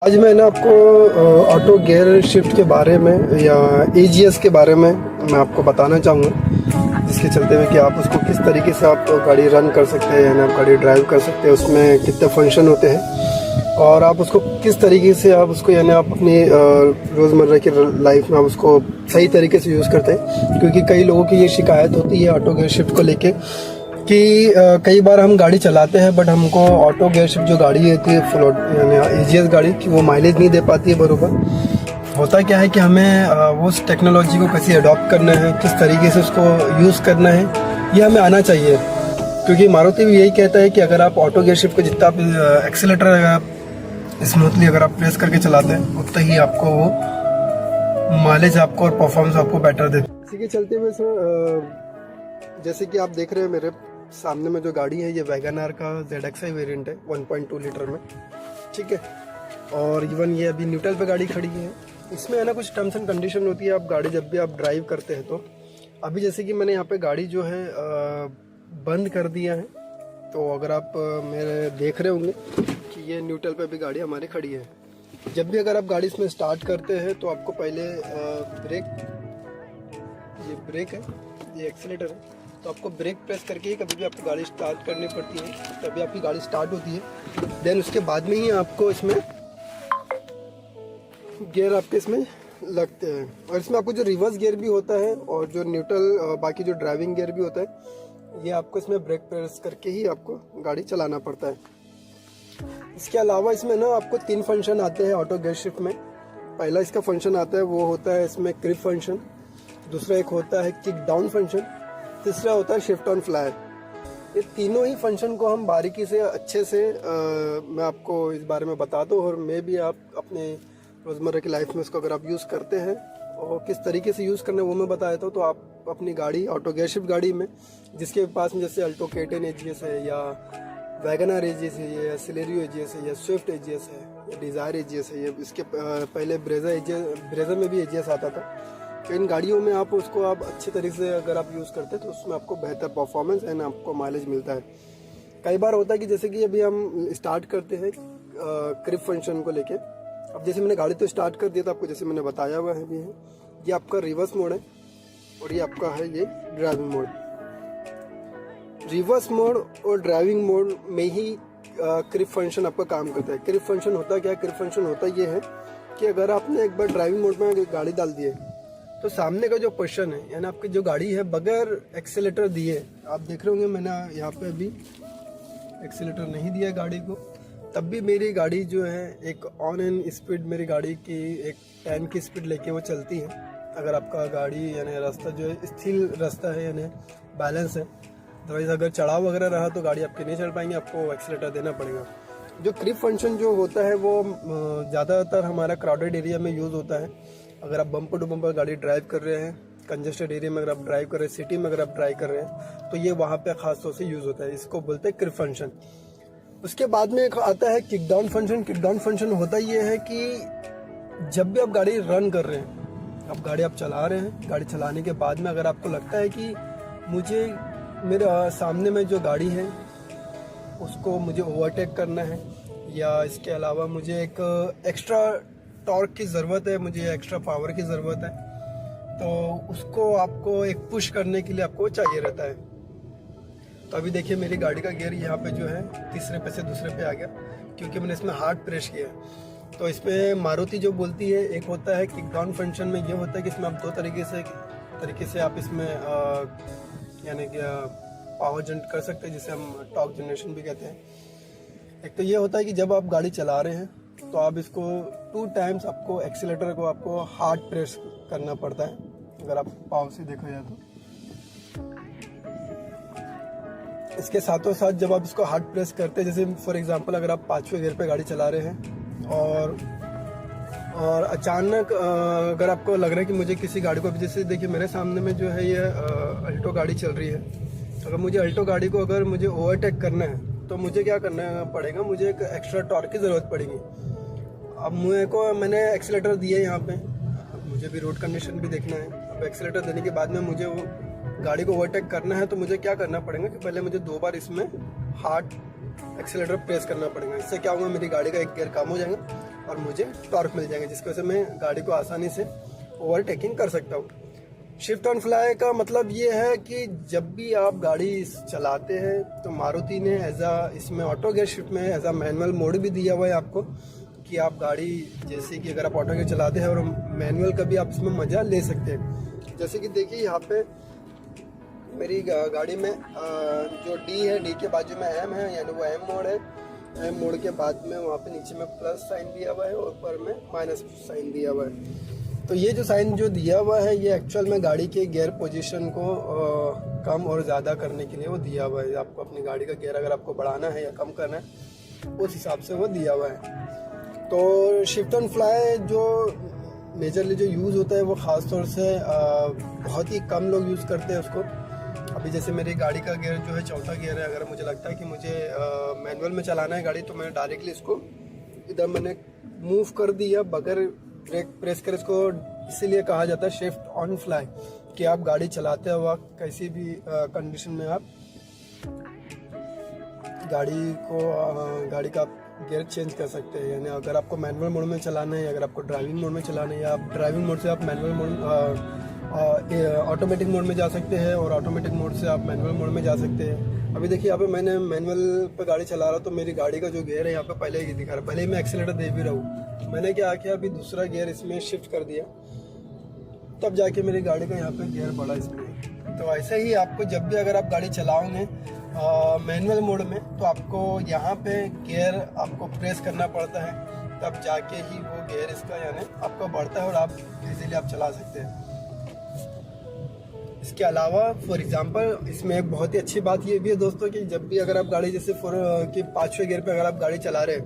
आज मैं ना आपको ऑटो गियर शिफ्ट के बारे में या एजीएस के बारे में मैं आपको बताना चाहूँगा, जिसके चलते हुए कि आप उसको किस तरीके से आप गाड़ी रन कर सकते हैं, यानी आप गाड़ी ड्राइव कर सकते हैं, उसमें कितने फंक्शन होते हैं और आप उसको किस तरीके से आप उसको यानी आप अपनी रोज़मर्रा की लाइफ में आप उसको सही तरीके से यूज़ करते हैं। क्योंकि कई लोगों की ये शिकायत होती है ऑटो गियर शिफ्ट को लेके कि कई बार हम गाड़ी चलाते हैं बट हमको ऑटो गियर शिफ्ट जो गाड़ी होती है फुल यानी एजीएस गाड़ी की वो माइलेज नहीं दे पाती है बरोबर। होता क्या है कि हमें वो उस टेक्नोलॉजी को कैसे अडॉप्ट करना है, किस तरीके से उसको यूज़ करना है, ये हमें आना चाहिए। क्योंकि मारुति भी यही कहता है कि अगर आप ऑटो गियर शिफ्ट को जितना आप एक्सीलेटर आप स्मूथली अगर आप प्रेस करके चलाते हैं उतना ही आपको वो माइलेज आपको और परफॉर्मेंस आपको बेटर देता है। इसी के चलते हुए सर जैसे कि आप देख रहे हैं मेरे सामने में जो गाड़ी है ये वैगनआर का ZXi वेरिएंट है 1.2 लीटर में, ठीक है। और इवन ये अभी न्यूट्रल पे गाड़ी खड़ी है। इसमें है ना कुछ टर्म्स एंड कंडीशन होती है, आप गाड़ी जब भी आप ड्राइव करते हैं तो अभी जैसे कि मैंने यहाँ पे गाड़ी जो है बंद कर दिया है, तो अगर आप मेरे देख रहे होंगे कि ये न्यूट्रल पे भी गाड़ी हमारी खड़ी है। जब भी अगर आप गाड़ी इसमें स्टार्ट करते हैं तो आपको पहले ये ब्रेक है, ये एक्सीलेटर है, तो आपको ब्रेक प्रेस करके ही कभी भी आपको गाड़ी स्टार्ट करनी पड़ती है, तभी आपकी गाड़ी स्टार्ट होती है। देन उसके बाद में ही आपको इसमें गियर आपके इसमें लगते हैं। और इसमें आपको जो रिवर्स गियर भी होता है और जो न्यूट्रल बाकी जो ड्राइविंग गियर भी होता है, ये आपको इसमें ब्रेक प्रेस करके ही आपको गाड़ी चलाना पड़ता है। इसके अलावा इसमें ना आपको 3 फंक्शन आते हैं ऑटो गियर शिफ्ट में। पहला इसका फंक्शन आता है वो होता है इसमें क्रिप फंक्शन, दूसरा एक होता है किक डाउन फंक्शन, तीसरा होता है शिफ्ट ऑन फ्लाई। ये तीनों ही फंक्शन को हम बारीकी से अच्छे से मैं आपको इस बारे में बता दूँ और मैं भी आप अपने रोज़मर्रा की लाइफ में इसको अगर आप यूज़ करते हैं और किस तरीके से यूज़ करना है वो मैं बता देता हूँ। तो आप अपनी गाड़ी ऑटो गियर शिफ्ट गाड़ी में जिसके पास में जैसे अल्टो K10 एजीएस है या वैगनआर एजीएस है या सिलेरियो एजीएस है या स्विफ्ट एजीएस है या डिज़ायर एजीएस है, ये इसके पहले ब्रेजा में भी एजीएस आता था। तो इन गाड़ियों में आप उसको आप अच्छे तरीके से अगर आप यूज़ करते हैं तो उसमें आपको बेहतर परफॉर्मेंस एंड आपको माइलेज मिलता है। कई बार होता है कि जैसे कि अभी हम स्टार्ट करते हैं क्रिप फंक्शन को लेके। अब जैसे मैंने गाड़ी तो स्टार्ट कर दिया था आपको, जैसे मैंने बताया हुआ है भी है, ये आपका रिवर्स मोड है और ये आपका है ये ड्राइविंग मोड। रिवर्स मोड और ड्राइविंग मोड में ही क्रिप फंक्शन आपका काम करता है। क्रिप फंक्शन होता क्या है? क्रिप फंक्शन होता ये है कि अगर आपने एक बार ड्राइविंग मोड में गाड़ी डाल दी है तो सामने का जो पोजीशन है यानी आपकी जो गाड़ी है बगैर एक्सीलेटर दिए, आप देख रहे होंगे मैंने यहाँ पे अभी एक्सीलेटर नहीं दिया गाड़ी को, तब भी मेरी गाड़ी जो है एक ऑन एंड स्पीड मेरी गाड़ी की एक 10 की स्पीड लेके वो चलती है। अगर आपका गाड़ी यानी रास्ता जो है स्थिर रास्ता है यानी बैलेंस है, अदरवाइज अगर चढ़ाव वगैरह रहा तो गाड़ी आपकी नहीं चढ़ पाएंगे, आपको एक्सीलेटर देना पड़ेगा। जो क्रिप फंक्शन जो होता है वो ज़्यादातर हमारा क्राउडेड एरिया में यूज़ होता है। अगर आप बम्पर टू बम्पर गाड़ी ड्राइव कर रहे हैं, कंजेस्टेड एरिया में अगर आप ड्राइव कर रहे हैं, सिटी में अगर आप ड्राइव कर रहे हैं, तो ये वहाँ पे खास तौर से यूज़ होता है। इसको बोलते हैं क्रिप फंक्शन। उसके बाद में एक आता है kick down function. Kick down function होता ये है कि जब भी आप गाड़ी रन कर रहे हैं, अब गाड़ी आप चला रहे हैं, गाड़ी चलाने के बाद में अगर आपको लगता है कि मुझे मेरे सामने में जो गाड़ी है उसको मुझे ओवरटेक करना है या इसके अलावा मुझे एक एक्स्ट्रा टॉर्क की ज़रूरत है, मुझे एक्स्ट्रा पावर की ज़रूरत है, तो उसको आपको एक पुश करने के लिए आपको चाहिए रहता है। तो अभी देखिए मेरी गाड़ी का गियर यहाँ पे जो है तीसरे पे से दूसरे पे आ गया क्योंकि मैंने इसमें हार्ड प्रेस किया। तो इसमें मारुति जो बोलती है, एक होता है किक डाउन फंक्शन में ये होता है कि इसमें आप 2 तरीके से आप इसमें यानी कि पावर जनरेट कर सकते हैं, जिसे हम टॉर्क जनरेशन भी कहते हैं। एक तो ये होता है कि जब आप गाड़ी चला रहे हैं तो आप इसको 2 टाइम्स आपको एक्सीलेटर को आपको हार्ड प्रेस करना पड़ता है। अगर आप पावर से देखा जाए तो इसके साथों साथ जब आप इसको हार्ड प्रेस करते हैं, जैसे फॉर एग्जांपल अगर आप 5वें गियर पे गाड़ी चला रहे हैं और अचानक अगर आपको लग रहा है कि मुझे किसी गाड़ी को, अभी जैसे देखिए मेरे सामने में जो है ये अल्टो गाड़ी चल रही है, अगर मुझे अल्टो गाड़ी को अगर मुझे ओवरटेक करना है तो मुझे क्या करना पड़ेगा, मुझे एक एक्स्ट्रा टॉर्क की ज़रूरत पड़ेगी। अब मैंने एक्सीलेटर दिया है यहाँ पे, मुझे भी रोड कंडीशन भी देखना है। अब एक्सीलेटर देने के बाद में मुझे वो गाड़ी को ओवरटेक करना है तो मुझे क्या करना पड़ेगा कि पहले मुझे 2 बार इसमें हार्ड एक्सीलेटर प्रेस करना पड़ेगा। इससे क्या होगा, मेरी गाड़ी का एक गियर कम हो जाएगा और मुझे टॉर्क मिल जाएगा, जिसकी वजह से मैं गाड़ी को आसानी से ओवरटेकिंग कर सकता हूँ। शिफ्ट ऑन फ्लाई का मतलब ये है कि जब भी आप गाड़ी चलाते हैं तो मारुति ने इसमें ऑटो गियर शिफ्ट में एज अ मैनुअल मोड भी दिया हुआ है आपको, कि आप गाड़ी जैसे कि अगर आप ऑटो गियर चलाते हैं और मैनुअल का भी आप इसमें मज़ा ले सकते हैं। जैसे कि देखिए यहाँ पे मेरी गाड़ी में जो डी है, डी के बाजू में एम है, यानी वो एम मोड है। एम मोड के बाद में वहाँ पे नीचे में प्लस साइन दिया हुआ है और ऊपर में माइनस साइन दिया हुआ है। तो ये जो साइन जो दिया हुआ है ये एक्चुअल में गाड़ी के गियर पोजीशन को कम और ज़्यादा करने के लिए वो दिया हुआ है। आपको अपनी गाड़ी का गियर अगर आपको बढ़ाना है या कम करना है उस हिसाब से वो दिया हुआ है। तो शिफ्ट ऑन फ्लाई जो मेजरली जो यूज़ होता है वो ख़ास तौर से बहुत ही कम लोग यूज़ करते हैं उसको। अभी जैसे मेरी गाड़ी का गियर जो है चौथा गियर है, अगर मुझे लगता है कि मुझे मैनुअल में चलाना है गाड़ी तो मैं डायरेक्टली इसको इधर मैंने मूव कर दिया बगैर ब्रेक प्रेस कर। इसको इसीलिए कहा जाता है शिफ्ट ऑन फ्लाई, कि आप गाड़ी चलाते वक्त किसी भी कंडीशन में आप गाड़ी का गियर चेंज कर सकते हैं। यानी अगर आपको मैनुअल मोड में चलाना है, अगर आपको ड्राइविंग मोड में चलाना है, या आप ड्राइविंग मोड से आप मैनुअल मोड ऑटोमेटिक मोड में जा सकते हैं और ऑटोमेटिक मोड से आप मैनुअल मोड में जा सकते हैं। अभी देखिए यहाँ पे मैंने मैनुअल पे गाड़ी चला रहा हूँ तो मेरी गाड़ी का जो गियर है यहाँ पे पहले ही दिखा रहा है, पहले ही मैं एक्सीलेटर दे भी रहा हूँ। मैंने क्या किया, अभी दूसरा गियर इसमें शिफ्ट कर दिया, तब जाके मेरी गाड़ी का यहाँ पे गियर बढ़ा इसमें। तो ऐसे ही आपको जब भी अगर आप गाड़ी चलाओगे मैनुअल मोड में तो आपको यहाँ पे गियर आपको प्रेस करना पड़ता है, तब जाके ही वो गियर इसका यानी आपको बढ़ता है और आप इजीली आप चला सकते हैं। इसके अलावा फॉर एग्जांपल इसमें एक बहुत ही अच्छी बात ये भी है दोस्तों कि जब भी अगर आप गाड़ी जैसे कि 5वें गियर पे अगर आप गाड़ी चला रहे हैं,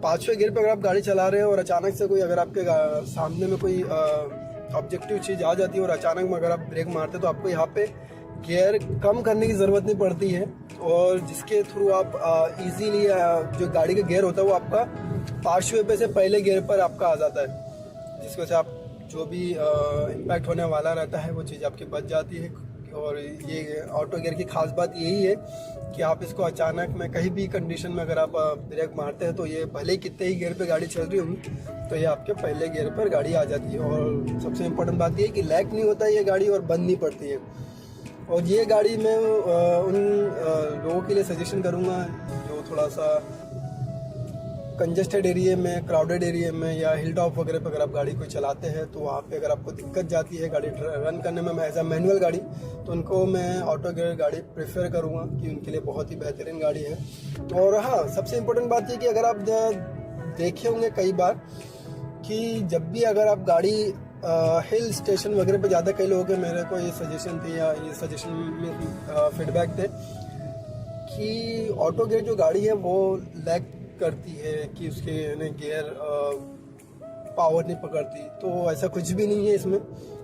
5वें गियर पे अगर आप गाड़ी चला रहे हैं और अचानक से कोई अगर आपके सामने में कोई ऑब्जेक्टिव चीज़ आ जाती है और अचानक में अगर आप ब्रेक मारते हैं तो आपको यहाँ पे गियर कम करने की ज़रूरत नहीं पड़ती है, और जिसके थ्रू आप इजीली जो गाड़ी का गियर होता है वो आपका 5वें पे से पहले गियर पर आपका आ जाता है, जिसकी वजह से आप जो भी इम्पैक्ट होने वाला रहता है वो चीज़ आपकी बच जाती है। और ये ऑटो गियर की खास बात यही है कि आप इसको अचानक में कहीं भी कंडीशन में अगर आप ब्रेक मारते हैं तो ये भले ही कितने ही गियर पे गाड़ी चल रही होगी तो ये आपके पहले गियर पर गाड़ी आ जाती है। और सबसे इम्पोर्टेंट बात ये है कि लैग नहीं होता है ये गाड़ी और बंद नहीं पड़ती है। और ये गाड़ी मैं उन लोगों के लिए सजेशन करूँगा जो थोड़ा सा कंजेस्टेड एरिया में, क्राउडेड एरिया में या हिल टॉप वगैरह पर अगर आप गाड़ी कोई चलाते हैं तो वहाँ पे अगर आपको दिक्कत जाती है गाड़ी रन करने में एज अ मैनुअल गाड़ी, तो उनको मैं ऑटो गियर गाड़ी प्रेफर करूँगा कि उनके लिए बहुत ही बेहतरीन गाड़ी है। और हाँ, सबसे इम्पोर्टेंट बात ये कि अगर आप देखे होंगे कई बार कि जब भी अगर आप गाड़ी हिल स्टेशन वगैरह पे ज़्यादा, कई लोगों के मेरे को ये सजेशन थी या ये सजेशन में फीडबैक थे कि ऑटो गियर जो गाड़ी है वो लैग करती है, कि उसके गियर पावर नहीं पकड़ती। तो ऐसा कुछ भी नहीं है इसमें,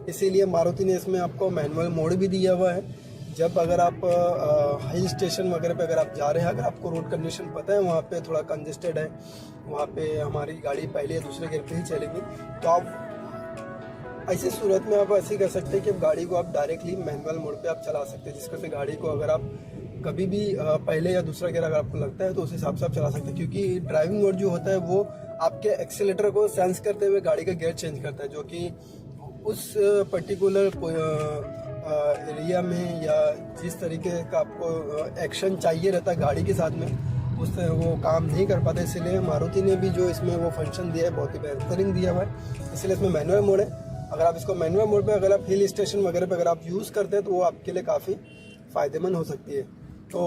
इसीलिए मारुति ने इसमें आपको मैनुअल मोड भी दिया हुआ है। जब अगर आप हिल स्टेशन वगैरह पे अगर आप जा रहे हैं, अगर आपको रोड कंडीशन पता है वहाँ पे थोड़ा कंजेस्टेड है, वहाँ पे हमारी गाड़ी पहले या दूसरे गियर पे ही चलेगी, तो आप ऐसी सूरत में आप ऐसे कर सकते हैं कि गाड़ी को आप डायरेक्टली मैनुअल मोड पे आप चला सकते हैं, जिसके से गाड़ी को अगर आप कभी भी पहले या दूसरा गियर अगर आपको लगता है तो उस हिसाब से आप चला सकते हैं। क्योंकि ड्राइविंग मोड जो होता है वो आपके एक्सीलेटर को सेंस करते हुए गाड़ी का गियर चेंज करता है, जो कि उस पर्टिकुलर एरिया में या जिस तरीके का आपको एक्शन चाहिए रहता है गाड़ी के साथ में, उससे वो काम नहीं कर पाता। इसलिए मारुति ने भी जो इसमें वो फंक्शन दिया है बहुत ही बेहतरीन दिया हुआ है, इसलिए इसमें मैनुअल मोड है। अगर आप इसको मैनुअल मोड पे अगर आप हिल स्टेशन वगैरह पे अगर आप यूज़ करते हैं तो वो आपके लिए काफ़ी फ़ायदेमंद हो सकती है। तो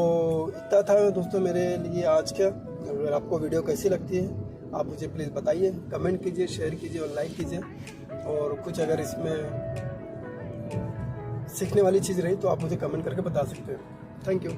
इतना था दोस्तों मेरे लिए आज का। अगर आपको वीडियो कैसी लगती है आप मुझे प्लीज़ बताइए, कमेंट कीजिए, शेयर कीजिए और लाइक कीजिए। और कुछ अगर इसमें सीखने वाली चीज़ रही तो आप मुझे कमेंट करके बता सकते हैं। Thank you.